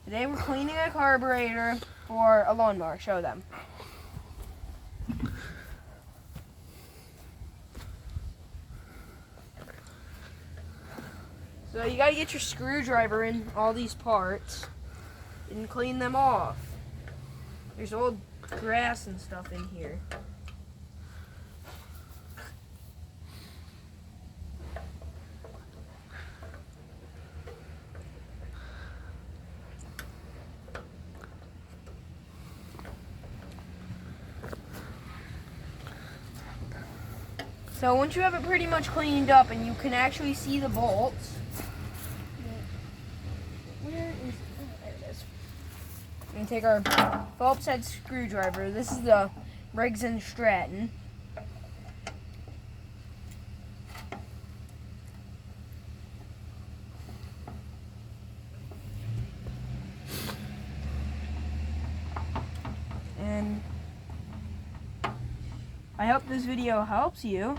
Today we're cleaning a carburetor for a lawnmower. Show them. So you gotta get your screwdriver in all these parts and clean them off. There's old grass and stuff in here. So once you have it pretty much cleaned up and you can actually see the bolts, where is, oh, there it is. We're going to take our Phillips head screwdriver. This is the Briggs & Stratton. And I hope this video helps you.